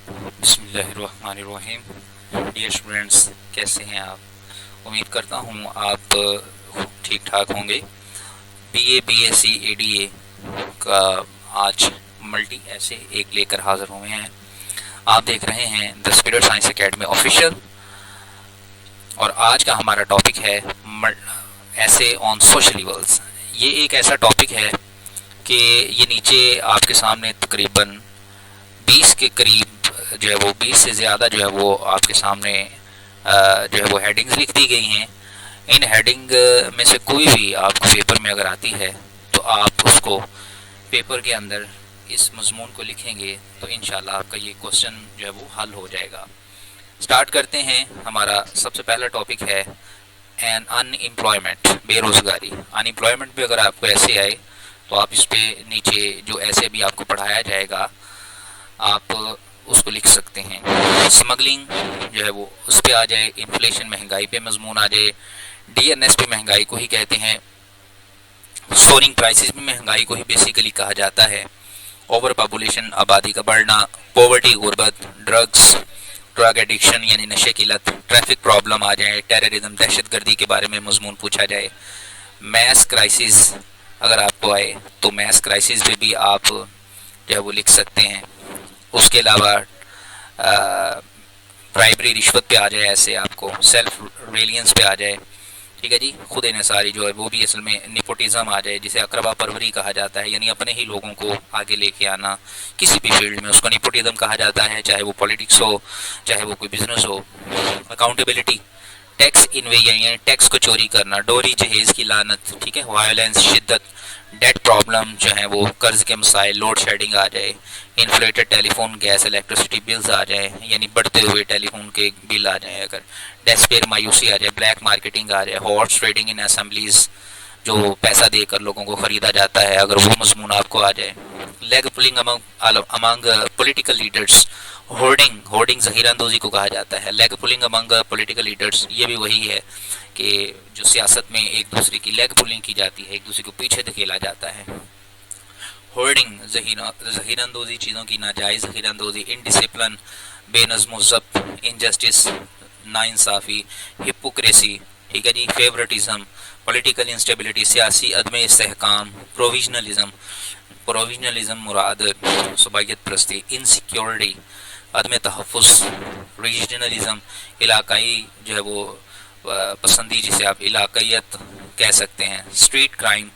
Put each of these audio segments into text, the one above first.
بسم اللہ الرحمن الرحیم. ڈیئر اسٹوڈینٹس، کیسے ہیں آپ؟ امید کرتا ہوں آپ ٹھیک ٹھاک ہوں گے. B S C A D A کا آج ملٹی ایسے ایک لے کر حاضر ہوئے ہیں. آپ دیکھ رہے ہیں the spirit science academy official, اور آج کا ہمارا ٹاپک ہے ایسے آن سوشل ایولز. یہ ایک ایسا ٹاپک ہے کہ یہ نیچے آپ کے سامنے تقریباً 20 کے قریب جو ہے وہ 20 سے زیادہ جو ہے وہ آپ کے سامنے جو ہے وہ ہیڈنگز لکھ دی گئی ہیں. ان ہیڈنگ میں سے کوئی بھی آپ کو پیپر میں اگر آتی ہے تو آپ اس کو پیپر کے اندر اس مضمون کو لکھیں گے تو انشاءاللہ آپ کا یہ کوسچن جو ہے وہ حل ہو جائے گا. سٹارٹ کرتے ہیں. ہمارا سب سے پہلا ٹاپک ہے ان امپلائمنٹ، بے روزگاری. ان امپلائمنٹ بھی اگر آپ کو ایسے آئے تو آپ اس پہ نیچے جو ایسے بھی آپ کو پڑھایا جائے گا آپ اس کو لکھ سکتے ہیں. اسمگلنگ جو ہے وہ اس پہ آ جائے. انفلیشن، مہنگائی پہ مضمون آ جائے. ڈی این ایس پہ مہنگائی کو ہی کہتے ہیں. سورنگ پرائسز میں مہنگائی کو ہی بیسیکلی کہا جاتا ہے. اوور پاپولیشن، آبادی کا بڑھنا. پاورٹی، غربت. ڈرگ ایڈکشن یعنی نشے کی لت. ٹریفک پرابلم آ جائے. ٹیررزم، دہشت گردی کے بارے میں مضمون پوچھا جائے. میس کرائسس اگر آپ کو آئے تو میس کرائسس پہ بھی آپ جو ہے وہ لکھ سکتے ہیں. اس کے علاوہ برائبری، رشوت پہ آ جائے. ایسے آپ کو سیلف ریلینس پہ آ جائے. ٹھیک ہے جی. خود انحصاری جو ہے وہ بھی اصل میں نیپوٹزم آ جائے، جسے اقربا پروری کہا جاتا ہے، یعنی اپنے ہی لوگوں کو آگے لے کے آنا کسی بھی فیلڈ میں. اس کو نیپوٹزم کہا جاتا ہے، چاہے وہ پولیٹکس ہو، چاہے وہ کوئی بزنس ہو. اکاؤنٹیبلٹی، ٹیکس انویژن یعنی ٹیکس کو چوری کرنا. ڈوری، جہیز کی لعنت. ٹھیک ہے. وائلنس، شدت. ڈیٹ پرابلم جو ہیں وہ قرض کے مسائل. لوڈ شیڈنگ آ جائے. انفلیٹڈ ٹیلی فون، گیس، الیکٹرسٹی بلز آ جائیں، یعنی بڑھتے ہوئے ٹیلی فون کے بل آ جائیں. اگر ڈیسپیر، مایوسی آ جائے. بلیک مارکیٹنگ آ جائے. ہارس ٹریڈنگ ان اسمبلیز، جو پیسہ دے کر لوگوں کو خریدا جاتا ہے، اگر وہ مضمون آپ کو آ جائے. Leg pulling among political leaders. Hoarding ذخیرہ اندوزی کو کہا جاتا ہے. Leg pulling among political leaders یہ بھی وہی ہے کہ جو سیاست میں ایک دوسرے کی لیگ پولنگ کی جاتی ہے، ایک دوسرے کو پیچھے دھکیلا جاتا ہے. ہورڈنگ ذخیرہ اندوزی، چیزوں کی ناجائز ذخیرہ اندوزی. انڈسپلن، بے نظم و ضبط. انجسٹس، ناانصافی. ہپوکریسی. ٹھیک ہے جی. فیورٹزم، پولیٹیکل انسٹیبلٹی، سیاسی عدم استحکام. پروویژنلزم مراد صبائیت پرستی. انسیکیورٹی، عدم تحفظ. ریجنلزم، علاقائی جو ہے وہ پسندی، جسے آپ علاقائیت کہہ سکتے ہیں. اسٹریٹ کرائم،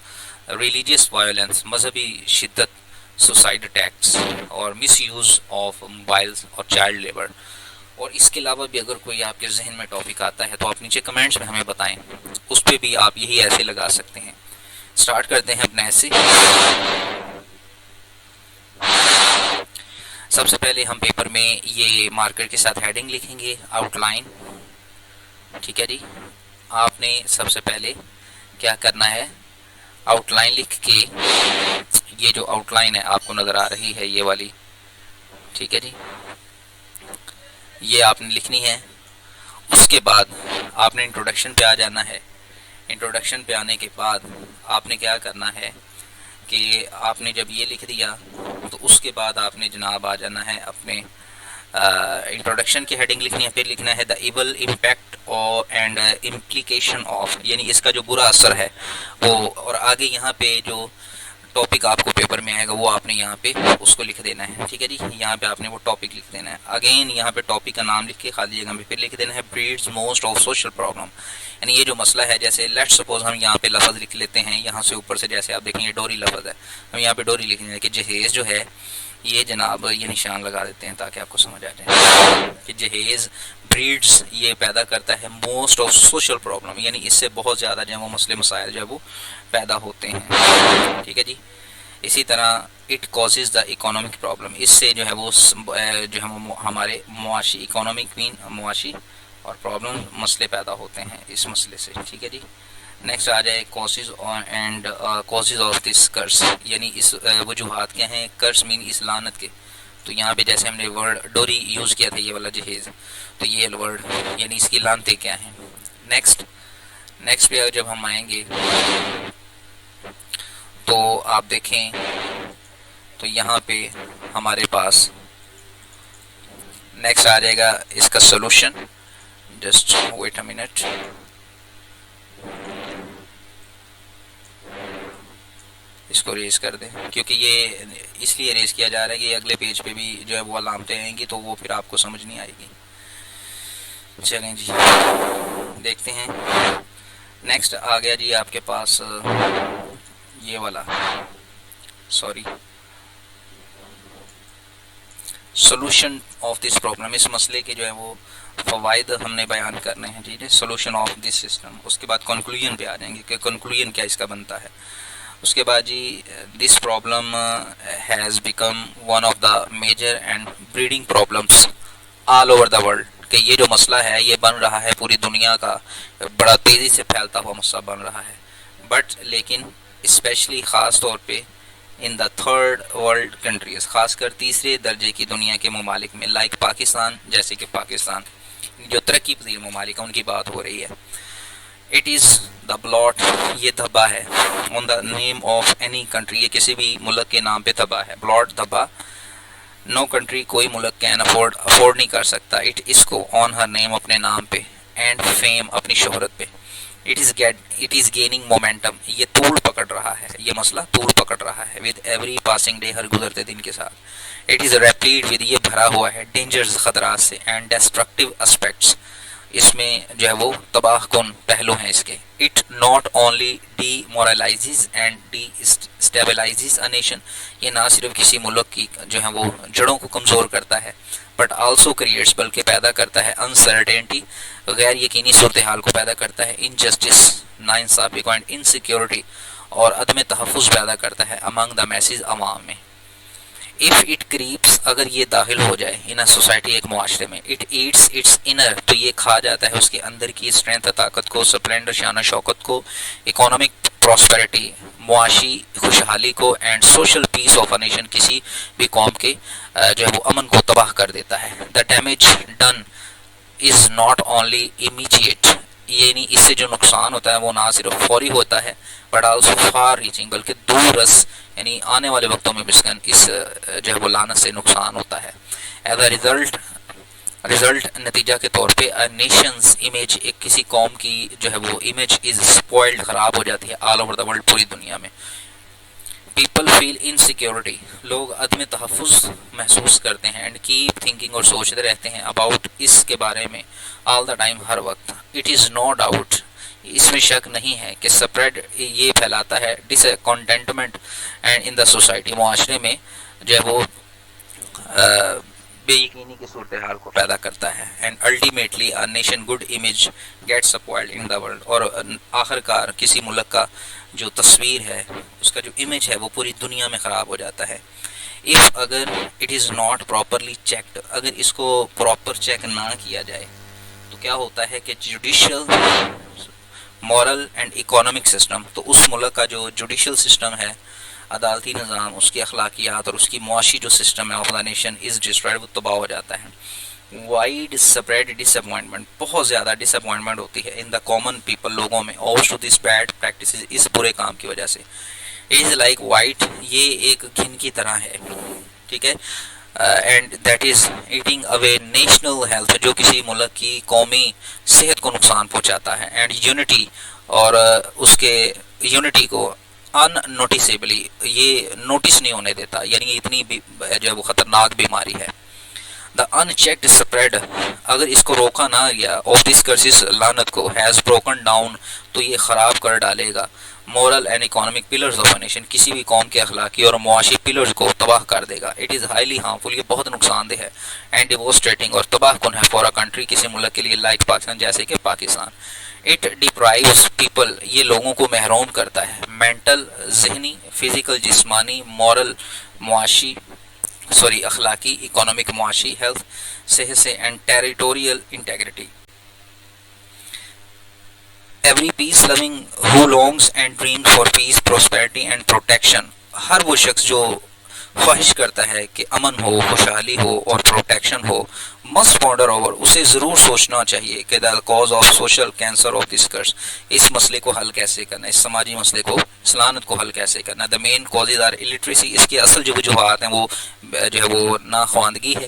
ریلیجیس وائلنس، مذہبی شدت. سوسائڈ اٹیکس اور مس یوز آف موبائلز اور چائلڈ لیبر. اور اس کے علاوہ بھی اگر کوئی آپ کے ذہن میں ٹاپک آتا ہے تو آپ نیچے کمنٹس میں ہمیں بتائیں. اس پہ بھی آپ یہی ایسے لگا سکتے ہیں. سٹارٹ کرتے ہیں اپنے ایسے. سب سے پہلے ہم پیپر میں یہ مارکر کے ساتھ ہیڈنگ لکھیں گے، آؤٹ لائن. ٹھیک ہے جی. آپ نے سب سے پہلے کیا کرنا ہے، آؤٹ لائن لکھ کے، یہ جو آؤٹ لائن ہے آپ کو نظر آ رہی ہے یہ والی، ٹھیک ہے جی، یہ آپ نے لکھنی ہے. اس کے بعد آپ نے انٹروڈکشن پہ آ جانا ہے. انٹروڈکشن پہ آنے کے بعد آپ نے کیا کرنا ہے کہ آپ نے جب یہ لکھ دیا تو اس کے بعد آپ نے جناب آ جانا ہے اپنے انٹروڈکشن کی ہیڈنگ لکھنی ہے. پھر لکھنا ہے the evil impact and implication of, یعنی اس کا جو برا اثر ہے وہ. اور آگے یہاں پہ جو ٹاپک آپ کو پیپر میں آئے گا وہ آپ نے یہاں پہ اس کو لکھ دینا ہے. ٹھیک ہے جی. یہاں پہ آپ نے وہ ٹاپک لکھ دینا ہے. اگین یہاں پہ ٹاپک کا نام لکھ کے خالی جگہ میں پھر لکھ دینا ہے breeds most of social problem, یعنی یہ جو مسئلہ ہے. جیسے لیٹ سپوز ہم یہاں پہ لفظ لکھ لیتے ہیں یہاں سے اوپر سے، جیسے آپ دیکھیں یہ ڈوری لفظ ہے، ہم یہاں پہ ڈوری لکھ دیں کہ جہیز جو ہے یہ جناب یہ نشان لگا دیتے ہیں تاکہ آپ کو سمجھ آ جائے کہ جہیز بریڈز یہ پیدا کرتا ہے موسٹ آف سوشل پرابلم، یعنی اس سے بہت زیادہ جو ہے وہ مسئلے مسائل جو ہے وہ پیدا ہوتے ہیں. ٹھیک ہے جی. اسی طرح it causes the economic problem, اس سے جو ہے وہ جو ہے ہمارے معاشی، اکنامک مین معاشی، اور پرابلم مسئلے پیدا ہوتے ہیں اس مسئلے سے. ٹھیک ہے جی. نیکسٹ آ جائے causes and causes of this curse, یعنی اس وجوہات کیا ہیں کرس مین اس لعنت کے. تو یہاں پہ جیسے ہم نے ورڈ ڈوری یوز کیا تھا یہ والا جہیز، تو یہ ورڈ یعنی اس کی لعنتیں کیا ہیں. نیکسٹ پہ جب ہم آئیں گے تو آپ دیکھیں تو یہاں پہ ہمارے پاس نیکسٹ آ جائے گا اس کا solution. Just wait a minute. اس کو ریز کر دیں کیونکہ یہ اس لیے ریز کیا جا رہا ہے کہ اگلے پیج پہ بھی جو ہے وہ علامتیں آئیں گی تو وہ پھر آپ کو سمجھ نہیں آئے گی. چلیں جی دیکھتے ہیں. نیکسٹ آ گیا جی آپ کے پاس یہ والا sorry solution of this problem. اس مسئلے کے جو ہے وہ فوائد ہم نے بیان کرنے ہیں. ٹھیک ہے, سولوشن آف دس سسٹم. اس کے بعد کنکلوژن پہ آ جائیں گے کہ کنکلوژن کیا اس کا بنتا ہے. اس کے بعد جی this problem has become one of the major and breeding problems all over the world. کہ یہ جو مسئلہ ہے یہ بن رہا ہے پوری دنیا کا بڑا تیزی سے پھیلتا ہوا مسئلہ بن رہا ہے. بٹ لیکن اسپیشلی خاص طور پہ ان دا تھرڈ ورلڈ کنٹریز, خاص کر تیسرے درجے کی دنیا کے ممالک میں, لائک پاکستان, جیسے کہ پاکستان جو ترقی پذیر ممالک ہیں ان کی بات ہو رہی ہے. اٹ از دا بلاٹ, یہ دھبا ہے, آن دا نیم آف اینی کنٹری, یہ کسی بھی ملک کے نام پہ دھبا ہے. بلاٹ دھبا, نو کنٹری, کوئی ملک کین افورڈ نہیں کر سکتا اٹ اس کو آن ہر نیم, اپنے نام پہ, اینڈ فیم, اپنی شہرت پہ. اٹ از گیننگ مومنٹم, یہ طول پکڑ رہا ہے, یہ مسئلہ طول پکڑ رہا ہے ود ایوری پاسنگ ڈے, ہر گزرتے دن کے ساتھ. اٹ از ریپلیٹ ود, یہ بھرا ہوا ہے ڈینجرز, خطرات سے, اینڈ ڈسٹرکٹیو اسپیکٹس, اس میں جو ہے وہ تباہ کن پہلو ہیں اس کے. It not only demoralises and destabilises a nation, یہ نہ صرف کسی ملک کی جو ہے وہ جڑوں کو کمزور کرتا ہے, بٹ آلسو کریٹس, بلکہ پیدا کرتا ہے انسرٹینٹی, غیر یقینی صورتحال کو پیدا کرتا ہے, انجسٹس, ناانصافی کو, اینڈ انسیکیورٹی, اور عدم تحفظ پیدا کرتا ہے امنگ دا میسز, عوام میں. اف اٹ کریپس, اگر یہ داخل ہو جائے ان اے سوسائٹی, ایک معاشرے میں, اٹ ایٹس اٹس انر, تو یہ کھا جاتا ہے اس کے اندر کی اسٹرینتھ, طاقت کو, سپلینڈر, شان شوکت کو, اکانومک پراسپیرٹی, معاشی خوشحالی کو, and social peace of a nation, کسی بھی قوم کے جو ہے وہ امن کو تباہ کر دیتا ہے. The damage done is not only immediate, یعنی اس سے جو نقصان ہوتا ہے وہ نہ صرف فوری ہوتا ہے بٹ آلسو فار ریچنگ, بلکہ دور رس, یعنی آنے والے وقتوں میں اس جو ہے وہ لعنت سے نقصان ہوتا ہے. ایز اے رزلٹ, نتیجہ کے طور پہ نیشنز امیج, ایک کسی قوم کی جو ہے وہ امیج از اسپوائلڈ, خراب ہو جاتی ہے آل اوور دا ورلڈ, پوری دنیا میں. پیپل فیل انسیکیورٹی, لوگ عدم تحفظ محسوس کرتے ہیں, اینڈ کیپ تھنکنگ, اور سوچتے رہتے ہیں اباؤٹ, اس کے بارے میں, آل دا ٹائم, ہر وقت. اٹ از نو ڈاؤٹ, اس میں شک نہیں ہے کہ سپریڈ, یہ پھیلاتا ہے discontentment and in the society, معاشرے میں جو ہے وہ بے یقینی کی صورتحال کو پیدا کرتا ہے. And ultimately a nation good image gets spoiled in the world, اور آخر کار کسی ملک کا جو تصویر ہے, اس کا جو امیج ہے, وہ پوری دنیا میں خراب ہو جاتا ہے. اف, اگر it is not properly checked, اگر اس کو پراپر چیک نہ کیا جائے تو کیا ہوتا ہے کہ judicial, moral and economic system, تو اس ملک کا جو جوڈیشل سسٹم ہے, عدالتی نظام, اس کی اخلاقیات اور اس کی معاشی جو سسٹم ہے of the nation is destroyed, وہ تباہ ہو جاتا ہے. وائڈ اسپریڈ ڈس اپوائنٹمنٹ, بہت زیادہ ڈس اپوائنٹمنٹ ہوتی ہے ان دا کامن پیپل, لوگوں میں, all to this bad practices, اس برے کام کی وجہ سے. اٹ از لائک وائٹ, یہ ایک گھن کی طرح ہے, ٹھیک ہے, and that is eating away national health, جو کسی ملک کی قومی صحت کو نقصان پہنچاتا ہے, اینڈ یونٹی, اور اس کے یونٹی کو ان نوٹیسیبلی, یہ نوٹس نہیں ہونے دیتا, یعنی اتنی جو ہے وہ خطرناک بیماری ہے. دا ان چیکڈ اسپریڈ, اگر اس کو روکا نہ گیا, آف دس کرسز, لعنت کو, ہیز بروکن ڈاؤن, تو یہ خراب کر ڈالے گا, moral and economic pillars of a nation, کسی بھی قوم کے اخلاقی اور معاشی پلرز کو تباہ کر دے گا. اٹ از ہائیلی ہارمفل, یہ بہت نقصان دہ ہے, اینڈ ڈیواسٹیٹنگ, اور تباہ کن ہے فار اے کنٹری, کسی ملک کے لیے, لائک پاکستان, جیسے کہ پاکستان. اٹ ڈیپرائیوز پیپل, یہ لوگوں کو محروم کرتا ہے, مینٹل, ذہنی, فزیکل, جسمانی, مورل, معاشی, اخلاقی, اکانومک, معاشی, ہیلتھ, صحت سے, and territorial integrity. Every peace loving who longs and dream for peace, prosperity and protection, ہر وہ شخص جو خواہش کرتا ہے کہ امن ہو, خوشحالی ہو, اور پروٹیکشن ہو, مسٹ پونڈر اوور, اسے ضرور سوچنا چاہیے کہ the cause of social cancer of this curse, اس مسئلے کو حل کیسے کرنا, اس سماجی مسئلے کو, سلانت کو حل کیسے کرنا. دا مین کازز آر الٹریسی, اس کے اصل جو وجوہات ہیں وہ جو ہے وہ ناخواندگی ہے,